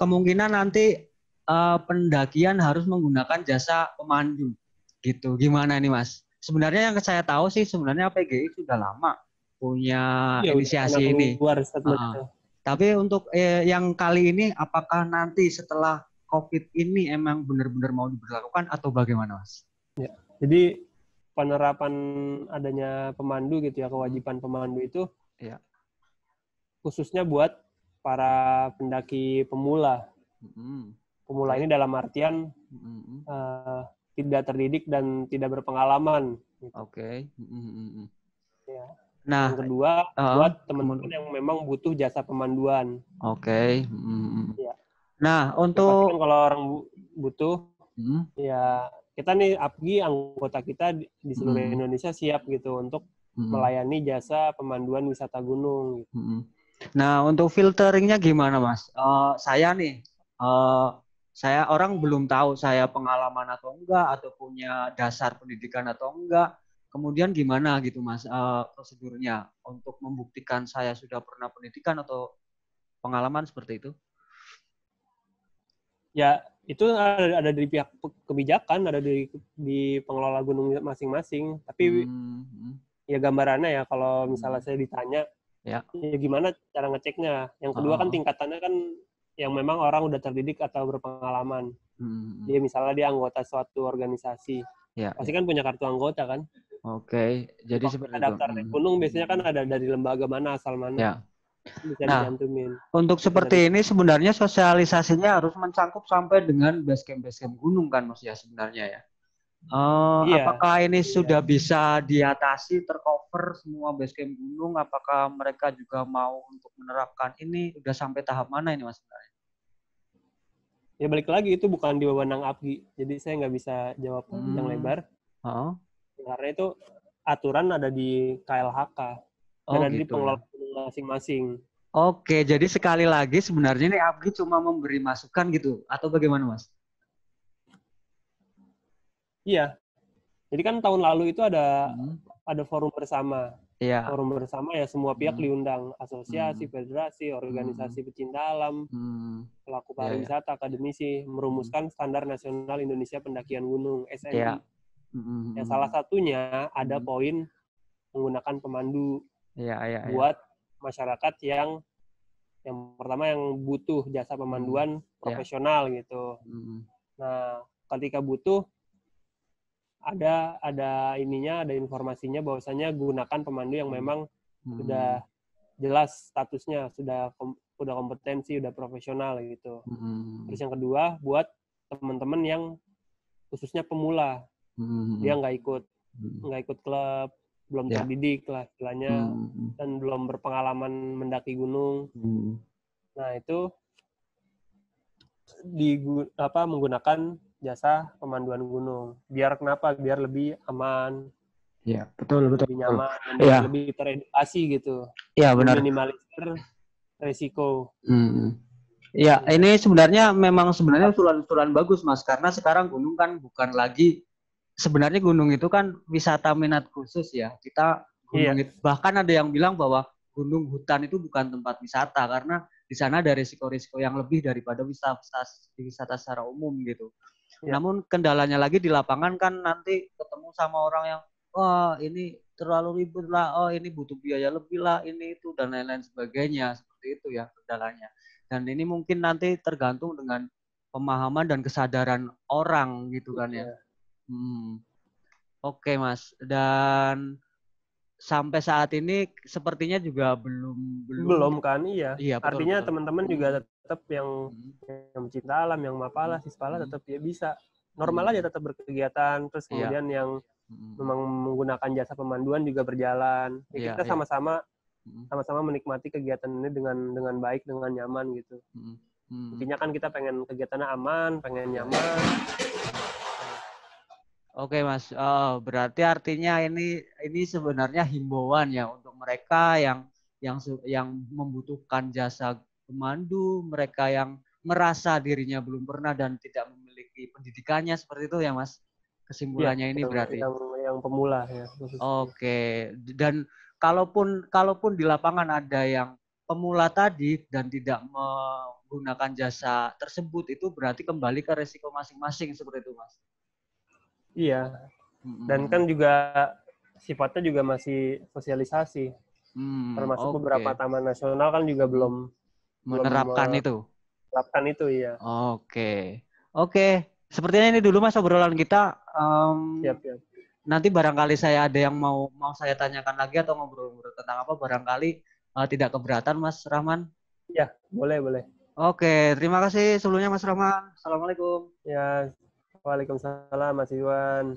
kemungkinan nanti pendakian harus menggunakan jasa pemandu gitu. Gimana nih Mas? Sebenarnya yang saya tahu sih sebenarnya PGI sudah lama punya Iya, udah pernah inisiasi ini. keluar statement Uh-uh. itu. Tapi untuk yang kali ini apakah nanti setelah COVID ini emang benar-benar mau diberlakukan atau bagaimana Mas? Ya. Jadi penerapan adanya pemandu gitu ya, kewajiban pemandu itu ya. Khususnya buat para pendaki pemula. Pemula ini dalam artian tidak terdidik dan tidak berpengalaman. Gitu. Oke. Ya. Nah, yang kedua buat teman-teman yang memang butuh jasa pemanduan. Oke. Ya. Nah, Ya, untuk pasti kan kalau orang butuh, ya kita nih APGI anggota kita di seluruh Indonesia siap gitu untuk melayani jasa pemanduan wisata gunung. Gitu. Nah, untuk filteringnya gimana, Mas? Saya orang belum tahu saya pengalaman atau enggak, atau punya dasar pendidikan atau enggak. Kemudian gimana gitu, Mas, prosedurnya untuk membuktikan saya sudah pernah pendidikan atau pengalaman seperti itu? Ya, itu ada dari pihak kebijakan, ada di pengelola gunung masing-masing. Tapi ya gambarannya ya, kalau misalnya saya ditanya, ya gimana cara ngeceknya? Yang kedua kan tingkatannya kan yang memang orang udah terdidik atau berpengalaman. Dia misalnya dia anggota suatu organisasi, pasti kan punya kartu anggota kan? Oke, jadi seperti itu. Daftar naik gunung biasanya kan ada dari lembaga mana, asal mana. Ya. Bisa dicantumin. Untuk seperti ini sebenarnya sosialisasinya harus mencakup sampai dengan base camp gunung kan Mas ya sebenarnya ya. Apakah ini sudah bisa diatasi, tercover semua base camp gunung? Apakah mereka juga mau untuk menerapkan ini? Udah sampai tahap mana ini Mas sebenarnya? Ya balik lagi itu bukan di wewenang APGI, jadi saya nggak bisa jawab panjang lebar. Karena itu aturan ada di KLHK dan ada di pengelola masing-masing. Oke, jadi sekali lagi sebenarnya ini APGI cuma memberi masukan gitu atau bagaimana Mas? Iya, jadi kan tahun lalu itu ada forum bersama. Iya. Forum bersama ya semua pihak diundang, asosiasi, federasi, organisasi pecinta alam, pelaku pariwisata, akademisi, merumuskan Standar Nasional Indonesia Pendakian Gunung (SNI). Yang salah satunya ada poin menggunakan pemandu buat masyarakat yang pertama yang butuh jasa pemanduan profesional gitu. Nah, ketika butuh ada informasinya bahwasanya gunakan pemandu yang memang sudah jelas statusnya, sudah kompetensi, sudah profesional gitu. Terus yang kedua buat teman-teman yang khususnya pemula, dia nggak ikut klub, belum terdidik lah istilahnya, dan belum berpengalaman mendaki gunung. Nah itu menggunakan jasa pemanduan gunung. Biar kenapa? Biar lebih aman. Iya, betul. Lebih nyaman, dan lebih teredukasi gitu. Iya, benar. Minimalisir resiko. Ya, ini sebenarnya usulan bagus, Mas. Karena sekarang gunung kan bukan lagi, sebenarnya gunung itu kan wisata minat khusus ya. Bahkan ada yang bilang bahwa gunung hutan itu bukan tempat wisata karena di sana ada risiko-risiko yang lebih daripada wisata secara umum gitu. Namun kendalanya lagi di lapangan kan nanti ketemu sama orang yang wah ini terlalu ribet lah, oh ini butuh biaya lebih lah, ini itu dan lain-lain sebagainya. Seperti itu ya kendalanya. Dan ini mungkin nanti tergantung dengan pemahaman dan kesadaran orang gitu kan ya. Oke Mas, dan sampai saat ini sepertinya juga belum kan, iya artinya teman-teman juga tetap yang pecinta alam, yang Mapala, Sispala tetap ya bisa normal aja tetap berkegiatan. Terus kemudian yang memang menggunakan jasa pemanduan juga berjalan. Kita sama-sama menikmati kegiatan ini dengan baik, dengan nyaman gitu. Intinya kan kita pengen kegiatannya aman, pengen nyaman. Oke Mas, berarti artinya ini sebenarnya himbauan ya untuk mereka yang membutuhkan jasa pemandu, mereka yang merasa dirinya belum pernah dan tidak memiliki pendidikannya, seperti itu ya Mas. Kesimpulannya ini berarti yang pemula ya. Oke, dan kalaupun di lapangan ada yang pemula tadi dan tidak menggunakan jasa tersebut itu berarti kembali ke resiko masing-masing seperti itu, Mas. Iya. Dan kan juga sifatnya juga masih sosialisasi. Termasuk beberapa taman nasional kan juga belum menerapkan itu. Menerapkan itu, iya. Oke. Sepertinya ini dulu Mas obrolan kita. Siap. Nanti barangkali saya ada yang mau saya tanyakan lagi atau ngobrol-ngobrol tentang apa, barangkali tidak keberatan Mas Rahman. Ya, boleh. Oke, terima kasih sebelumnya Mas Rahman. Assalamualaikum. Ya, waalaikumsalam Mas Iwan.